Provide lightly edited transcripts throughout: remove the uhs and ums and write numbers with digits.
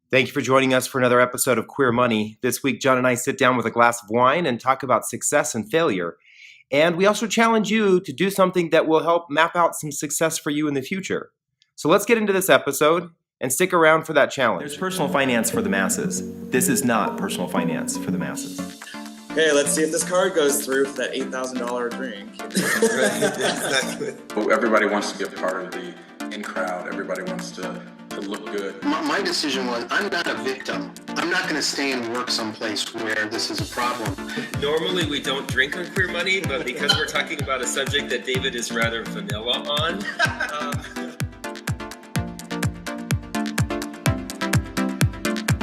Thank you for joining us for another episode of Queer Money. This week, John and I sit down with a glass of wine and talk about success and failure. And we also challenge you to do something that will help map out some success for you in the future. So let's get into this episode and stick around for that challenge. There's personal finance for the masses. This is not personal finance for the masses. Okay, let's see if this card goes through for that $8,000 drink. Exactly. Everybody wants to be a part of the in crowd. Everybody wants to look good. My decision was, I'm not a victim. I'm not going to stay and work someplace where this is a problem. Normally we don't drink on Queer Money, but because we're talking about a subject that David is rather vanilla on.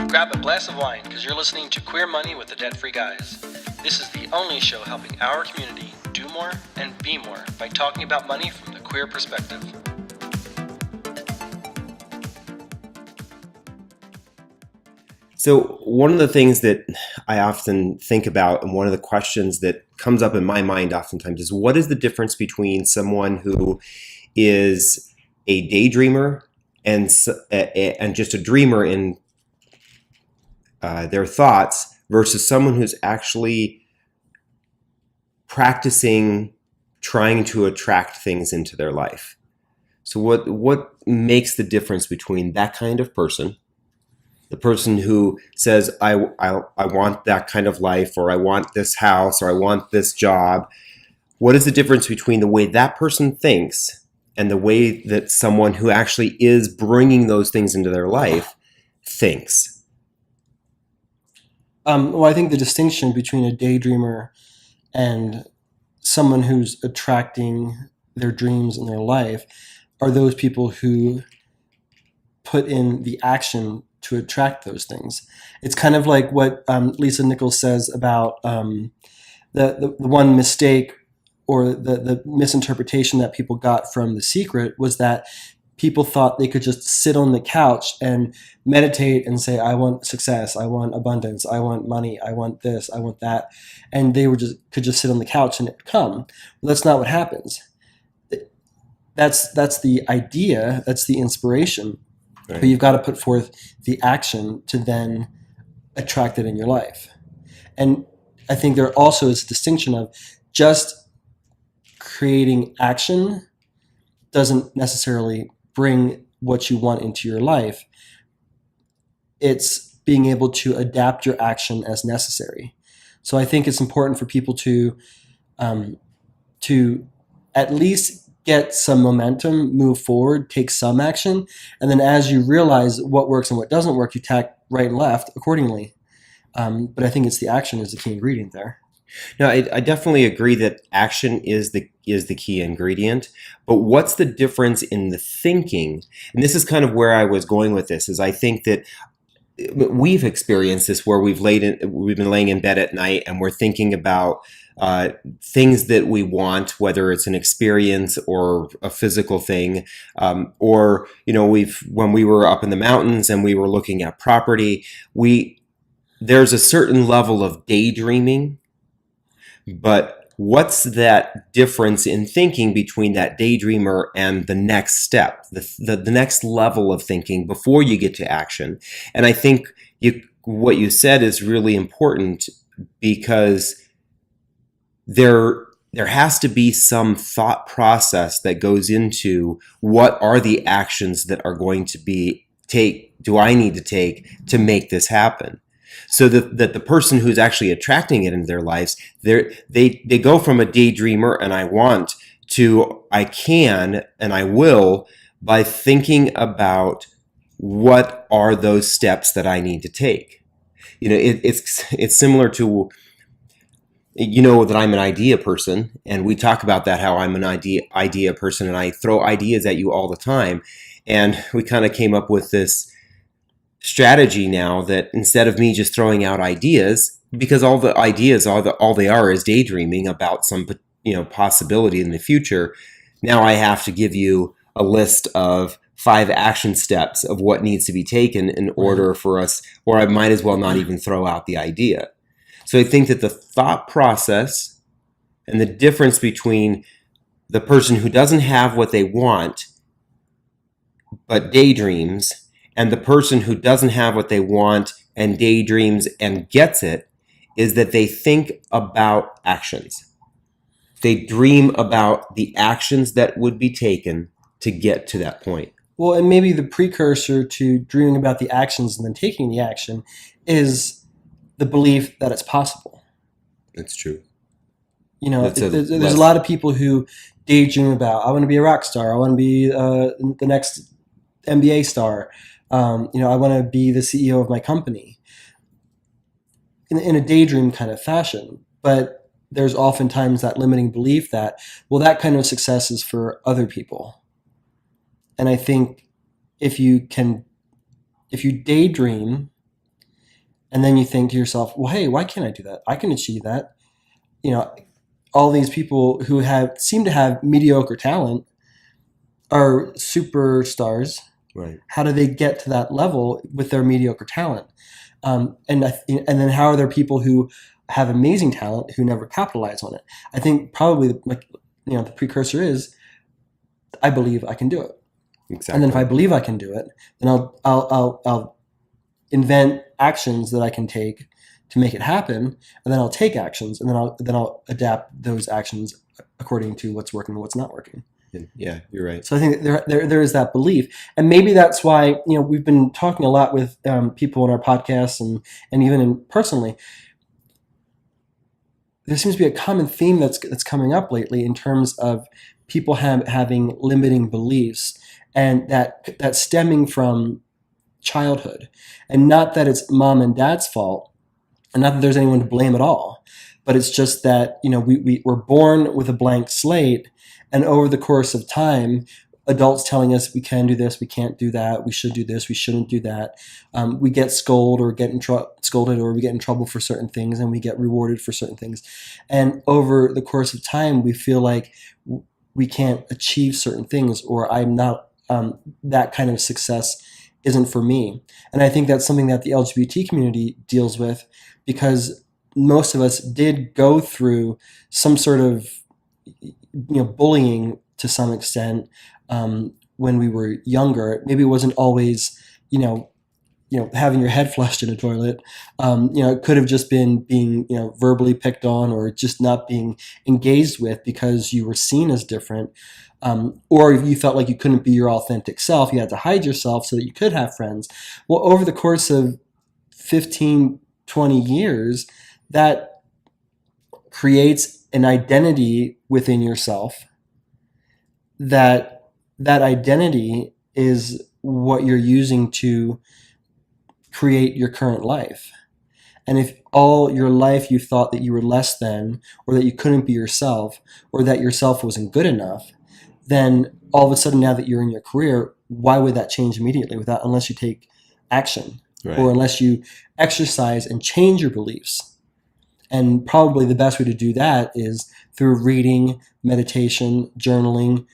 Grab a glass of wine because you're listening to Queer Money with the Debt-Free Guys. This is the only show helping our community do more and be more by talking about money from the queer perspective. So one of the things that I often think about, and one of the questions that comes up in my mind oftentimes, is what is the difference between someone who is a daydreamer and just a dreamer in their thoughts versus someone who's actually practicing trying to attract things into their life. So what makes the difference between that kind of person, the person who says, I want that kind of life, or I want this house, or I want this job? What is the difference between the way that person thinks and the way that someone who actually is bringing those things into their life thinks? Well, I think the distinction between a daydreamer and someone who's attracting their dreams in their life are those people who put in the action to attract those things. It's kind of like what Lisa Nichols says about the one mistake or the misinterpretation that people got from The Secret was that people thought they could just sit on the couch and meditate and say, I want success, I want abundance, I want money, I want this, I want that. And they could just sit on the couch and it would come. Well, that's not what happens. That's the idea, that's the inspiration. Right. But you've got to put forth the action to then attract it in your life. And I think there also is a distinction of just creating action doesn't necessarily bring what you want into your life. It's being able to adapt your action as necessary. So I think it's important for people to at least get some momentum, move forward, take some action, and then as you realize what works and what doesn't work, you tack right and left accordingly. But I think it's the action is the key ingredient there. No, I definitely agree that action is the key ingredient. But what's the difference in the thinking? And this is kind of where I was going with this, is I think that we've experienced this where we've been laying in bed at night and we're thinking about things that we want, whether it's an experience or a physical thing, or when we were up in the mountains and we were looking at property, there's a certain level of daydreaming. But what's that difference in thinking between that daydreamer and the next step, the next level of thinking before you get to action? And I think what you said is really important, because there has to be some thought process that goes into what are the actions that are going to do I need to take to make this happen? So that the person who's actually attracting it into their lives, they go from a daydreamer and I want to I can and I will, by thinking about what are those steps that I need to take. It's similar to, that I'm an idea person, and we talk about that, how I'm an idea person, and I throw ideas at you all the time. And we kind of came up with this strategy now that instead of me just throwing out ideas, because all the ideas all they are is daydreaming about some possibility in the future, now I have to give you a list of 5 action steps of what needs to be taken in order for us, or I might as well not even throw out the idea. So I think that the thought process and the difference between the person who doesn't have what they want but daydreams And the person who doesn't have what they want and daydreams and gets it is that they think about actions. They dream about the actions that would be taken to get to that point. Well, and maybe the precursor to dreaming about the actions and then taking the action is the belief that it's possible. That's true. You know, That's there's a lot of people who daydream about, I want to be a rock star. I want to be the next NBA star. I want to be the CEO of my company in a daydream kind of fashion. But there's oftentimes that limiting belief that, well, that kind of success is for other people. And I think if you daydream and then you think to yourself, well, hey, why can't I do that? I can achieve that. All these people who seem to have mediocre talent are superstars. Right. How do they get to that level with their mediocre talent? And then how are there people who have amazing talent who never capitalize on it? I think probably the precursor is, I believe I can do it. Exactly. And then if I believe I can do it, then I'll invent actions that I can take to make it happen, and then I'll take actions, and then I'll adapt those actions according to what's working and what's not working. Yeah, you're right. So I think there is that belief, and maybe that's why we've been talking a lot with people on our podcasts and even personally. There seems to be a common theme that's coming up lately in terms of people having limiting beliefs, and that stemming from childhood, and not that it's mom and dad's fault, and not that there's anyone to blame at all, but it's just that we were born with a blank slate, and over the course of time, adults telling us we can do this, we can't do that, we should do this, we shouldn't do that. We get scolded or we get in trouble for certain things, and we get rewarded for certain things. And over the course of time, we feel like we can't achieve certain things, or I'm not, that kind of success isn't for me. And I think that's something that the LGBT community deals with, because most of us did go through some sort of bullying to some extent when we were younger. Maybe it wasn't always having your head flushed in a toilet. It could have just been being verbally picked on, or just not being engaged with because you were seen as different, or if you felt like you couldn't be your authentic self, you had to hide yourself so that you could have friends. Well, over the course of 15, 20 years, that creates an identity within yourself. That identity is what you're using to create your current life. And if all your life you thought that you were less than, or that you couldn't be yourself, or that yourself wasn't good enough, then all of a sudden, now that you're in your career, why would that change immediately unless you take action? Right. Or unless you exercise and change your beliefs? And probably the best way to do that is through reading, meditation, journaling,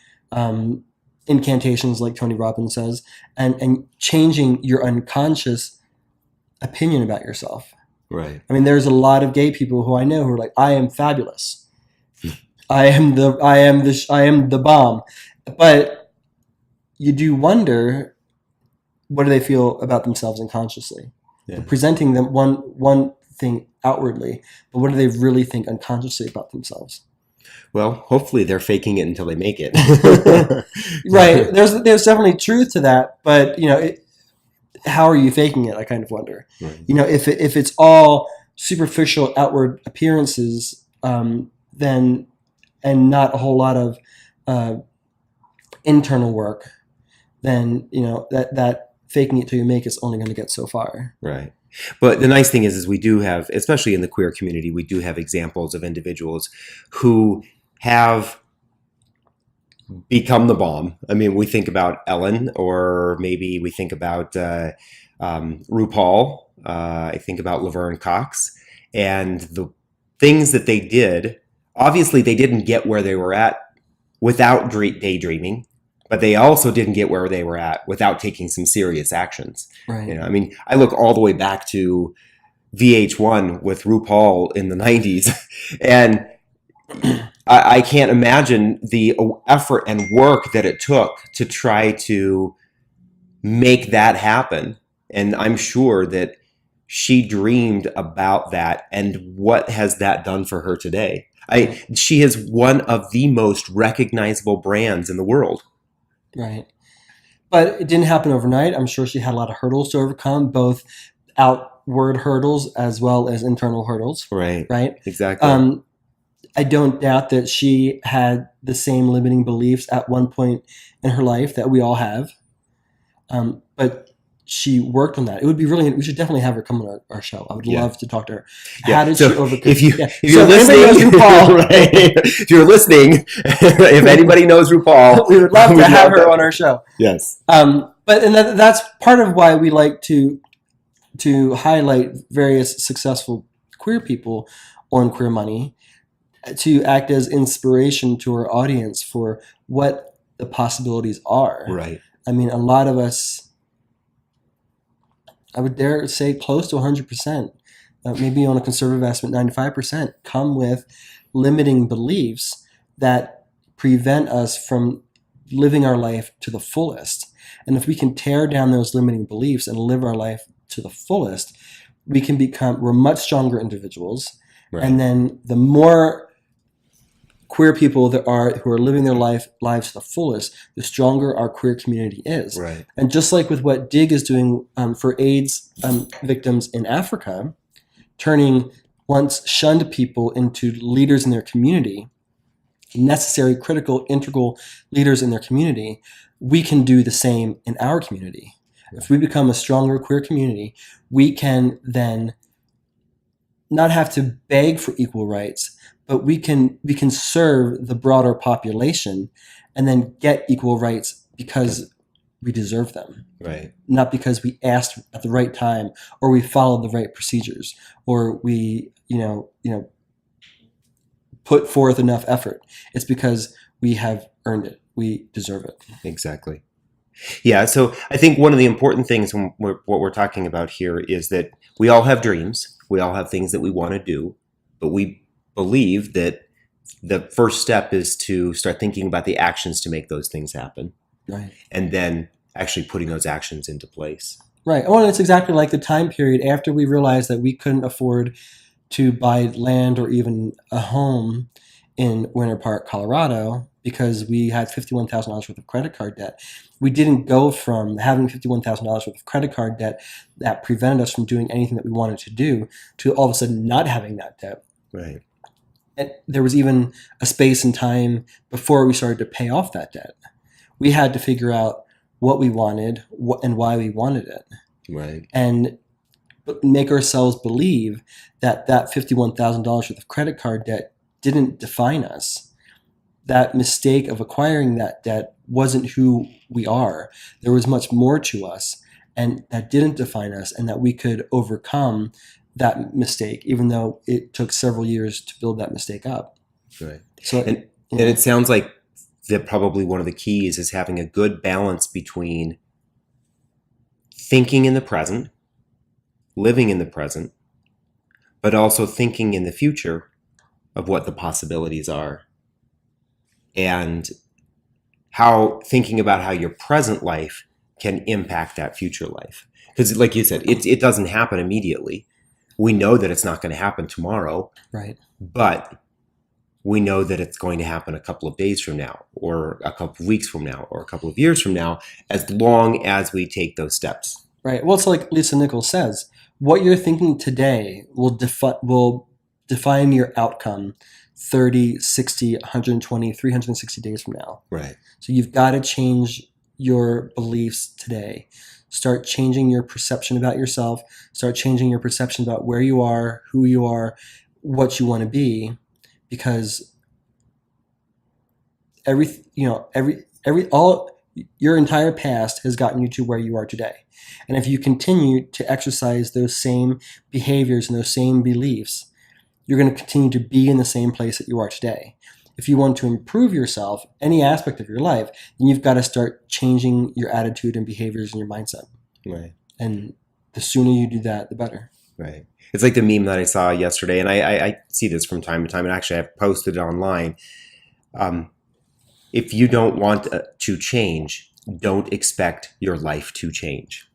incantations like Tony Robbins says, and changing your unconscious opinion about yourself. Right. I mean, there's a lot of gay people who I know who are like, I am fabulous. I am the bomb. But you do wonder, what do they feel about themselves unconsciously? Yeah. They're presenting them one thing outwardly, but what do they really think unconsciously about themselves? Well, hopefully they're faking it until they make it. Right. There's definitely truth to that, but how are you faking it? I kind of wonder. Right. If it's all superficial outward appearances, then, and not a whole lot of internal work, then that faking it till you make it's only going to get so far. Right. But the nice thing is we do have, especially in the queer community, we do have examples of individuals who have become the bomb. I mean, we think about Ellen, or maybe we think about RuPaul. I think about Laverne Cox, and the things that they did. Obviously, they didn't get where they were at without daydreaming, but they also didn't get where they were at without taking some serious actions. Right. I mean, I look all the way back to VH1 with RuPaul in the 90s, and I can't imagine the effort and work that it took to try to make that happen. And I'm sure that she dreamed about that. And what has that done for her today? She is one of the most recognizable brands in the world. Right. But it didn't happen overnight. I'm sure she had a lot of hurdles to overcome, both outward hurdles as well as internal hurdles. Right. Right. Exactly. I don't doubt that she had the same limiting beliefs at one point in her life that we all have. But she worked on that. It would be really. We should definitely have her come on our show. I would love to talk to her. Yeah. How did So she overcome? If you're So listening, if anybody knows RuPaul, right? If you're listening, if anybody knows RuPaul, we would love to have her on our show. Yes. But that's part of why we like to highlight various successful queer people on Queer Money, to act as inspiration to our audience for what the possibilities are. Right. I mean, a lot of us, I would dare say close to 100%, maybe on a conservative estimate, 95%, come with limiting beliefs that prevent us from living our life to the fullest. And if we can tear down those limiting beliefs and live our life to the fullest, we're much stronger individuals. Right. And then the more queer people who are living their lives to the fullest, the stronger our queer community is. Right. And just like with what DIG is doing for AIDS victims in Africa, turning once shunned people into leaders in their community, necessary, critical, integral leaders in their community, we can do the same in our community. If we become a stronger queer community, we can then not have to beg for equal rights, but we can serve the broader population and then get equal rights because we deserve them. Right. Not because we asked at the right time, or we followed the right procedures, or we, put forth enough effort. It's because we have earned it. We deserve it. Exactly. Yeah. So I think one of the important things what we're talking about here is that we all have dreams. We all have things that we want to do, but we believe that the first step is to start thinking about the actions to make those things happen. Right. And then actually putting those actions into place. Right. Well, it's exactly like the time period after we realized that we couldn't afford to buy land or even a home in Winter Park, Colorado, because we had $51,000 worth of credit card debt. We didn't go from having $51,000 worth of credit card debt that prevented us from doing anything that we wanted to do to all of a sudden not having that debt. Right. And there was even a space and time before we started to pay off that debt. We had to figure out what we wanted and why we wanted it. Right. And make ourselves believe that $51,000 worth of credit card debt didn't define us. That mistake of acquiring that debt wasn't who we are. There was much more to us, and that didn't define us, and that we could overcome that mistake, even though it took several years to build that mistake up. Right. So, and it sounds like that probably one of the keys is having a good balance between thinking in the present, living in the present, but also thinking in the future of what the possibilities are, and thinking about how your present life can impact that future life. Because like you said, it doesn't happen immediately. We know that it's not going to happen tomorrow, right? But we know that it's going to happen a couple of days from now, or a couple of weeks from now, or a couple of years from now, as long as we take those steps. Right. Well, it's like Lisa Nichols says, what you're thinking today will define your outcome 30, 60, 120, 360 days from now. Right. So you've got to change your beliefs today. Start changing your perception about yourself. Start changing your perception about where you are, who you are, what you want to be, because your entire past has gotten you to where you are today. And if you continue to exercise those same behaviors and those same beliefs, you're going to continue to be in the same place that you are today. If you want to improve yourself, any aspect of your life, then you've got to start changing your attitude and behaviors and your mindset. Right. And the sooner you do that, the better. Right. It's like the meme that I saw yesterday, and I see this from time to time, and actually I've posted it online. If you don't want to change, don't expect your life to change.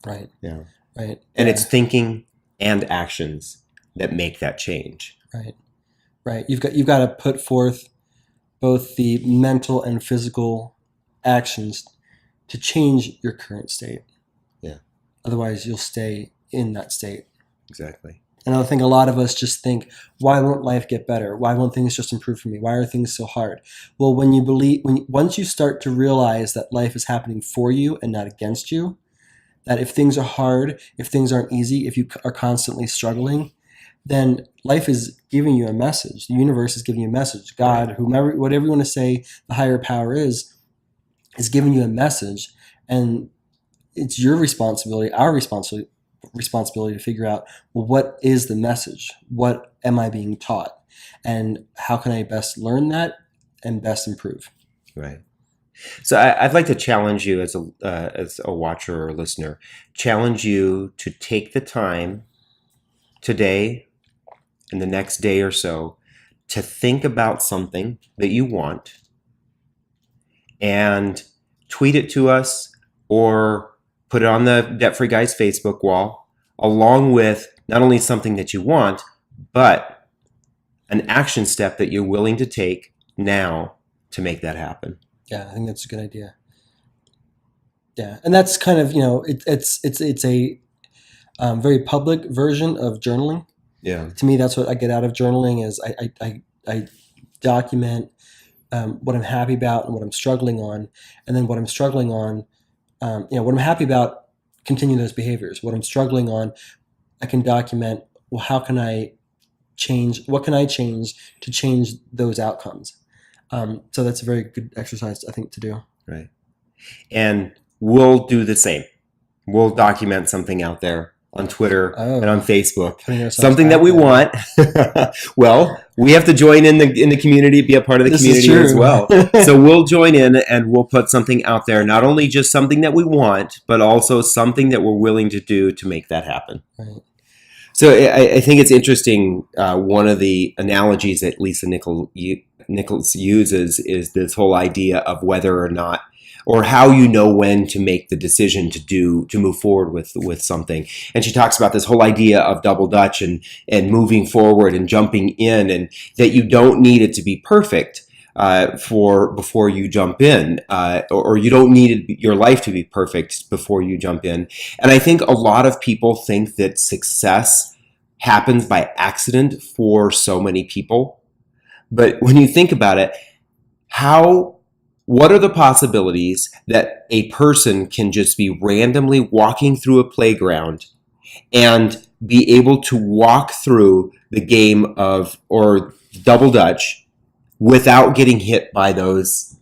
Right. Yeah. Right. And Yeah. it's thinking and actions that make that change. Right. Right. You've got to put forth both the mental and physical actions to change your current state. Yeah. Otherwise, you'll stay in that state. Exactly. And I think a lot of us just think, why won't life get better? Why won't things just improve for me? Why are things so hard? Well, once you start to realize that life is happening for you and not against you, that if things are hard, if things aren't easy, if you are constantly struggling, then life is giving you a message. The universe is giving you a message. God, whomever, whatever you want to say, the higher power is giving you a message. And it's your responsibility, our responsibility to figure out, well, what is the message? What am I being taught? And how can I best learn that and best improve? Right. So I'd like to challenge you as a watcher or listener, challenge you to take the time today and the next day or so to think about something that you want and tweet it to us or put it on the Debt Free Guys Facebook wall, along with not only something that you want, but an action step that you're willing to take now to make that happen. Yeah, I think that's a good idea. Yeah, and that's kind of, it's a very public version of journaling. Yeah. To me, that's what I get out of journaling is I document what I'm happy about and what I'm struggling on, and then what I'm struggling on, what I'm happy about, continue those behaviors. What I'm struggling on, I can document. Well, how can I change? What can I change to change those outcomes? So that's a very good exercise, I think, to do. Right. And we'll do the same. We'll document something out there on Twitter and on Facebook, something that we want. Well, we have to join in the community, be a part of the community as well. So we'll join in and we'll put something out there, not only just something that we want, but also something that we're willing to do to make that happen. Right. So I think it's interesting. One of the analogies that Lisa Nichols uses is this whole idea of whether or not, or how you know when to make the decision to move forward with something. And she talks about this whole idea of double dutch and moving forward and jumping in, and that you don't need it to be perfect before you jump in, or you don't need your life to be perfect before you jump in. And I think a lot of people think that success happens by accident for so many people. But when you think about it, what are the possibilities that a person can just be randomly walking through a playground and be able to walk through the game or double dutch without getting hit by those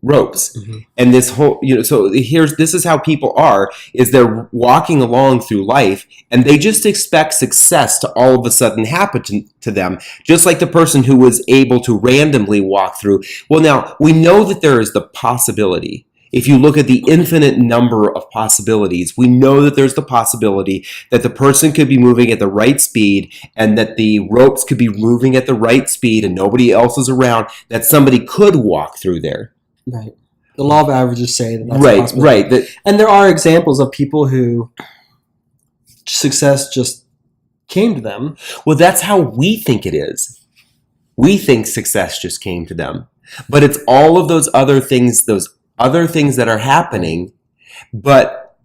ropes? Mm-hmm. And this whole, so this is how people are, is they're walking along through life and they just expect success to all of a sudden happen to them, just like the person who was able to randomly walk through. Well, now we know that there is the possibility. If you look at the infinite number of possibilities, we know that there's the possibility that the person could be moving at the right speed and that the ropes could be moving at the right speed and nobody else is around, that somebody could walk through there. Right. The law of averages say that that's a possibility. Right. And there are examples of people who success just came to them. Well, that's how we think it is. We think success just came to them. But it's all of those other things that are happening. But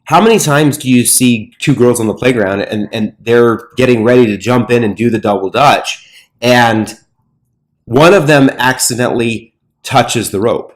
how many times do you see two girls on the playground and they're getting ready to jump in and do the double dutch, and one of them accidentally touches the rope,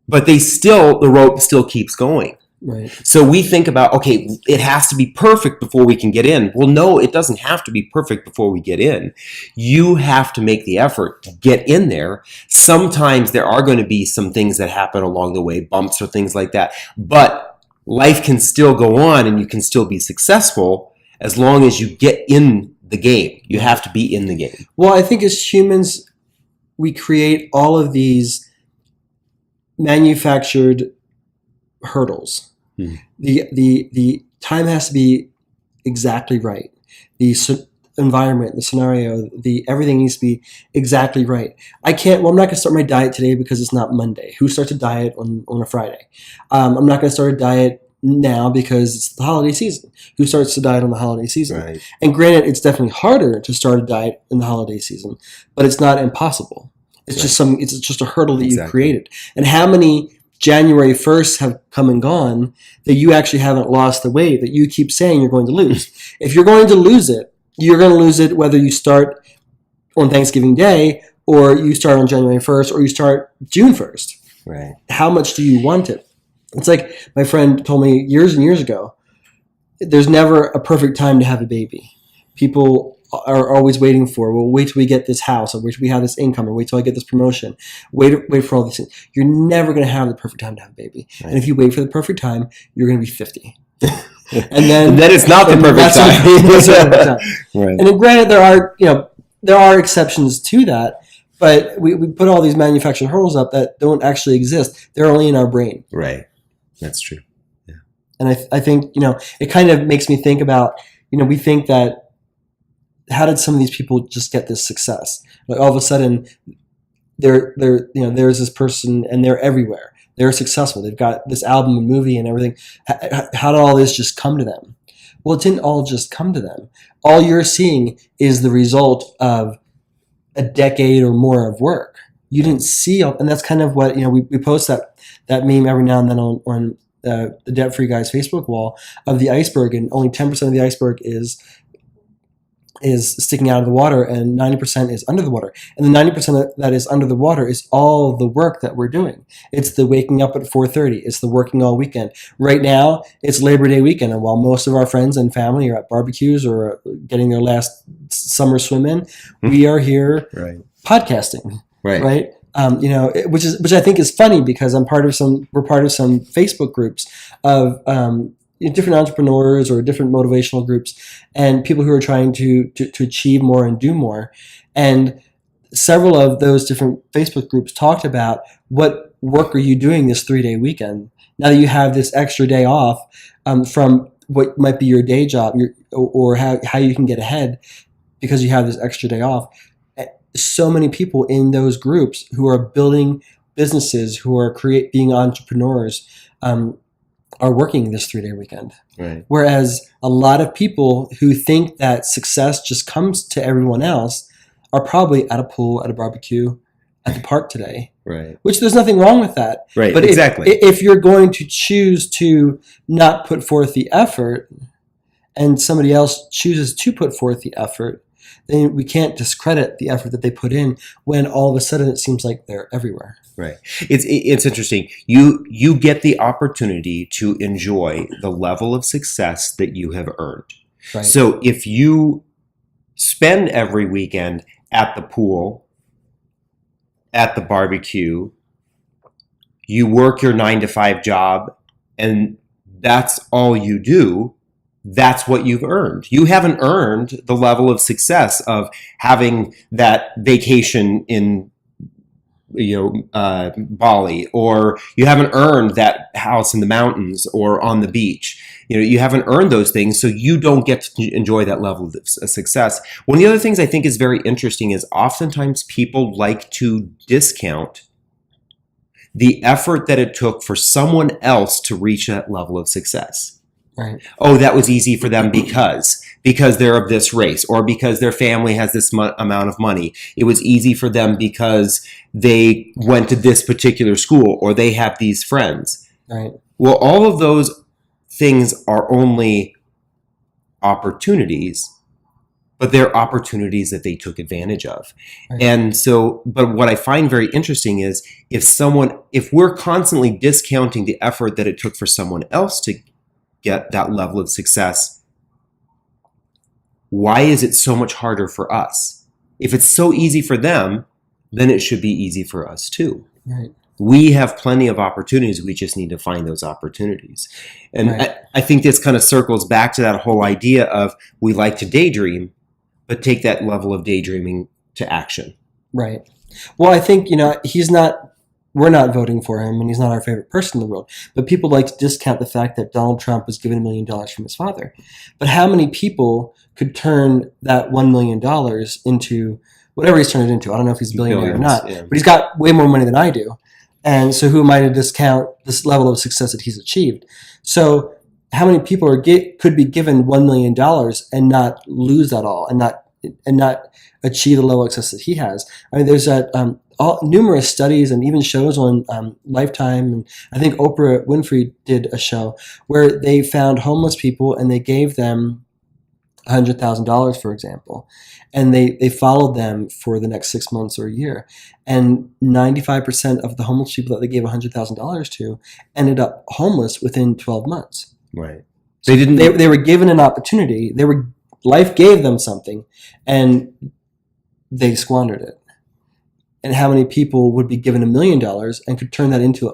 but the rope still keeps going. Right. So we think about, okay, it has to be perfect before we can get in. Well, no, it doesn't have to be perfect before we get in. You have to make the effort to get in there. Sometimes there are going to be some things that happen along the way, bumps or things like that, but life can still go on and you can still be successful as long as you get in the game. You have to be in the game. Well, I think as humans, we create all of these manufactured hurdles. The time has to be exactly right. environment, the scenario, everything needs to be exactly right. I'm not going to start my diet today because it's not Monday. Who starts a diet on a Friday? I'm not going to start a diet now because it's the holiday season. Who starts to diet on the holiday season? Right. And granted, it's definitely harder to start a diet in the holiday season, but it's not impossible. It's it's just a hurdle that you've created. And how many January 1st have come and gone that you actually haven't lost the weight that you keep saying you're going to lose? If you're going to lose it, you're going to lose it whether you start on Thanksgiving Day or you start on January 1st or you start June 1st. Right. How much do you want it? It's like my friend told me years and years ago, there's never a perfect time to have a baby. People are always waiting for, well, wait till we get this house, or wait till we have this income, or wait till I get this promotion. Wait for all these things. You're never going to have the perfect time to have a baby. Right. And if you wait for the perfect time, you're going to be 50. And then it's not the perfect time. Right. And then granted, there are exceptions to that, but we put all these manufactured hurdles up that don't actually exist. They're only in our brain. Right. That's true. Yeah. And I think, it kind of makes me think about, we think that, how did some of these people just get this success? Like all of a sudden, there's this person and they're everywhere. They're successful. They've got this album and movie and everything. How did all this just come to them? Well, it didn't all just come to them. All you're seeing is the result of a decade or more of work. You didn't see, and that's kind of what, we post that meme every now and then on the Debt Free Guys Facebook wall of the iceberg, and only 10% of the iceberg is sticking out of the water and 90% is under the water. And the 90% that is under the water is all the work that we're doing. It's the waking up at 4:30. It's the working all weekend. Right now, it's Labor Day weekend. And while most of our friends and family are at barbecues or getting their last summer swim in, we are here podcasting. Right. Which I think is funny because we're part of some Facebook groups of, different entrepreneurs or different motivational groups and people who are trying to achieve more and do more. And several of those different Facebook groups talked about what work are you doing this 3-day weekend? Now that you have this extra day off from what might be your day job or how you can get ahead because you have this extra day off. So many people in those groups who are building businesses, who are being entrepreneurs, are working this 3-day weekend. Right. Whereas a lot of people who think that success just comes to everyone else are probably at a pool, at a barbecue, at the park today. Right. Which there's nothing wrong with that. Right. But exactly. If you're going to choose to not put forth the effort and somebody else chooses to put forth the effort, then we can't discredit the effort that they put in when all of a sudden it seems like they're everywhere. Right. It's interesting. You get the opportunity to enjoy the level of success that you have earned. Right. So if you spend every weekend at the pool, at the barbecue, you work your 9-to-5 job, and that's all you do, that's what you've earned. You haven't earned the level of success of having that vacation in Bali, or you haven't earned that house in the mountains or on the beach. You haven't earned those things, so you don't get to enjoy that level of success. One of the other things I think is very interesting is oftentimes people like to discount the effort that it took for someone else to reach that level of success. Right. Oh, that was easy for them because they're of this race, or because their family has this amount of money. It was easy for them because they went to this particular school, or they have these friends. Right. Well, all of those things are only opportunities, but they're opportunities that they took advantage of. Right. And so, but what I find very interesting is if we're constantly discounting the effort that it took for someone else to get that level of success, why is it so much harder for us? If it's so easy for them, then it should be easy for us too. Right. We have plenty of opportunities. We just need to find those opportunities. And right. I think this kind of circles back to that whole idea of we like to daydream, but take that level of daydreaming to action. Right. Well, I think, he's not we're not voting for him and he's not our favorite person in the world. But people like to discount the fact that Donald Trump was given $1 million from his father. But how many people could turn that $1 million into whatever he's turned it into? I don't know if he's a billionaire or not, Yeah. but he's got way more money than I do. And so who am I to discount this level of success that he's achieved? So how many people could be given $1 million and not lose that all and not achieve the level of success that he has? I mean, there's numerous studies and even shows on Lifetime, and I think Oprah Winfrey did a show where they found homeless people and they gave them $100,000, for example, and they followed them for the next 6 months or a year, and 95% of the homeless people that they gave $100,000 to ended up homeless within 12 months. Right. They were given an opportunity. Life gave them something, and they squandered it. And how many people would be given $1 million and could turn that into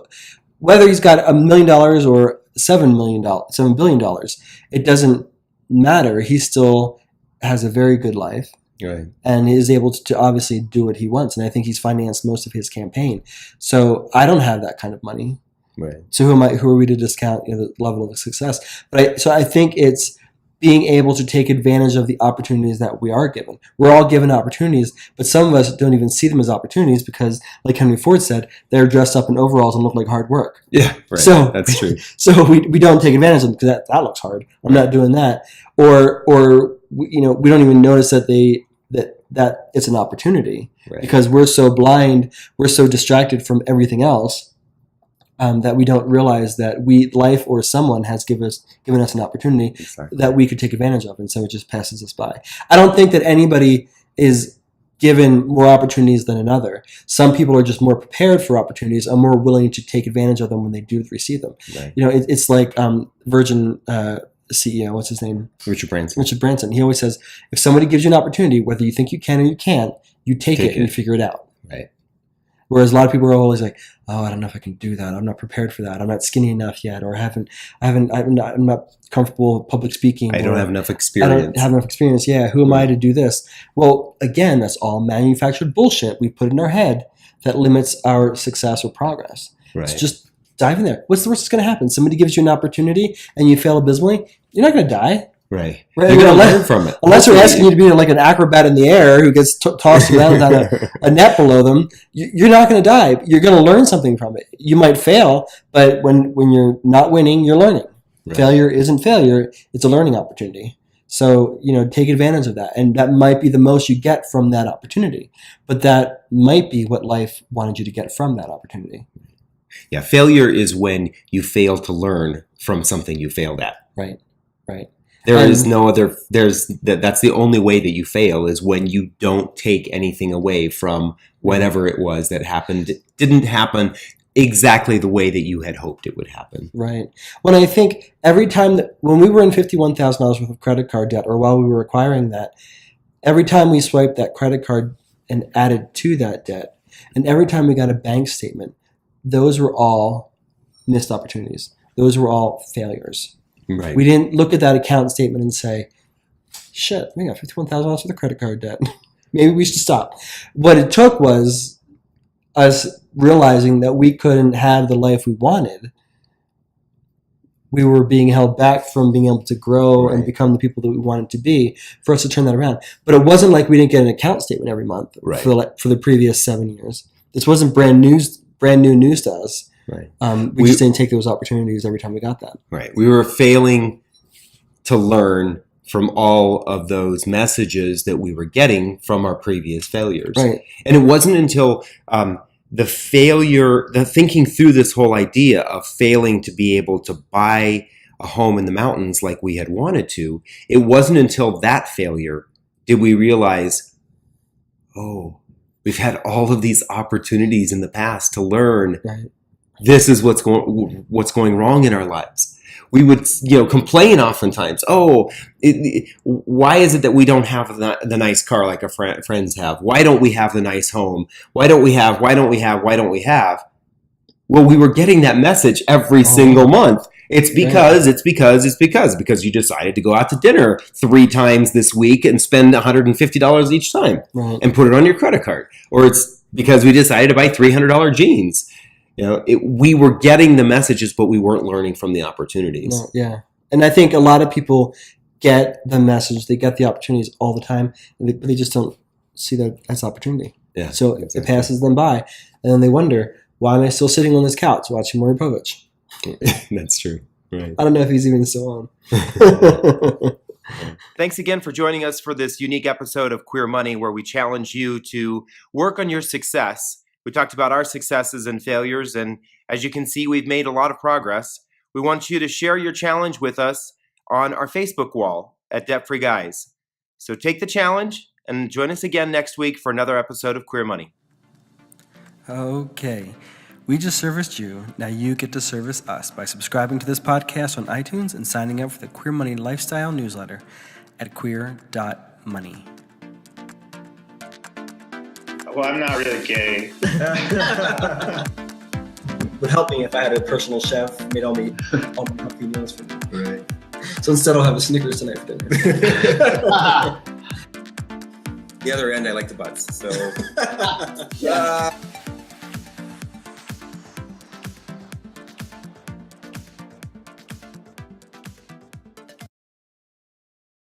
whether he's got $1 million or $7 billion, it doesn't matter. He still has a very good life, Right. and is able to obviously do what he wants. And I think he's financed most of his campaign. So I don't have that kind of money. Right. So who are we to discount the level of success? But I think it's being able to take advantage of the opportunities that we are given. We're all given opportunities, but some of us don't even see them as opportunities because, like Henry Ford said, they're dressed up in overalls and look like hard work. Yeah. Right. So That's true. So we don't take advantage of them because that looks hard. I'm not doing that. Or we don't even notice that that it's an opportunity Right. because we're so blind, we're so distracted from everything else. That we don't realize that life or someone has given us an opportunity Exactly. that we could take advantage of, and so it just passes us by. I don't think that anybody is given more opportunities than another. Some people are just more prepared for opportunities and more willing to take advantage of them when they do receive them. Right. It's like Virgin CEO, what's his name? Richard Branson. Richard Branson. He always says, if somebody gives you an opportunity, whether you think you can or you can't, you take it and you figure it out. Right. Whereas a lot of people are always like, "Oh, I don't know if I can do that. I'm not prepared for that. I'm not skinny enough yet, or I'm not comfortable public speaking. I don't have enough I experience. don't have enough experience. Yeah, who am I to do this?" Well, again, that's all manufactured bullshit we put in our head that limits our success or progress. Right. So just dive in there. What's the worst that's going to happen? Somebody gives you an opportunity and you fail abysmally. You're not going to die. Right. Right, You're going to unless- learn from it. Unless they're asking you to be like an acrobat in the air who gets tossed around on a net below them, you're not going to die. You're going to learn something from it. You might fail, but when you're not winning, you're learning. Right. Failure isn't failure. It's a learning opportunity. So, take advantage of that. And that might be the most you get from that opportunity. But that might be what life wanted you to get from that opportunity. Yeah. Failure is when you fail to learn from something you failed at. Right. Right. There is no other. That's the only way that you fail is when you don't take anything away from whatever it was that happened. It didn't happen exactly the way that you had hoped it would happen. Right. When I think every time when we were in $51,000 worth of credit card debt, or while we were acquiring that, every time we swiped that credit card and added to that debt, and every time we got a bank statement, those were all missed opportunities. Those were all failures. Right. We didn't look at that account statement and say, shit, we got $51,000 for the credit card debt. Maybe we should stop. What it took was us realizing that we couldn't have the life we wanted. We were being held back from being able to grow and become the people that we wanted to be for us to turn that around. But it wasn't like we didn't get an account statement every month for the previous 7 years. This wasn't brand new news to us. Right. We just didn't take those opportunities every time we got that. Right. We were failing to learn from all of those messages that we were getting from our previous failures. Right. And it wasn't until the thinking through this whole idea of failing to be able to buy a home in the mountains like we had wanted to, it wasn't until that failure did we realize, oh, we've had all of these opportunities in the past to learn. Right. This is what's going wrong in our lives. We would, complain oftentimes. Oh, why is it that we don't have the nice car like our friends have? Why don't we have the nice home? Why don't we have? Well, we were getting that message every single month. It's because you decided to go out to dinner 3 times this week and spend $150 each time and put it on your credit card. Or it's because we decided to buy $300 jeans. We were getting the messages, but we weren't learning from the opportunities. No, yeah. And I think a lot of people get the message, they get the opportunities all the time, and they just don't see that as opportunity. Yeah, so exactly. It passes them by, and then they wonder, why am I still sitting on this couch watching Maury Povich? That's true. Right. I don't know if he's even still on. Thanks again for joining us for this unique episode of Queer Money, where we challenge you to work on your success. We talked about our successes and failures, and as you can see, we've made a lot of progress. We want you to share your challenge with us on our Facebook wall at Debt Free Guys. So take the challenge and join us again next week for another episode of Queer Money. Okay. We just serviced you. Now you get to service us by subscribing to this podcast on iTunes and signing up for the Queer Money Lifestyle newsletter at queer.money. Well, I'm not really gay. Would help me if I had a personal chef made all my healthy meals for me. Right. So instead, I'll have a Snickers tonight for dinner. The other end, I like the butts. So.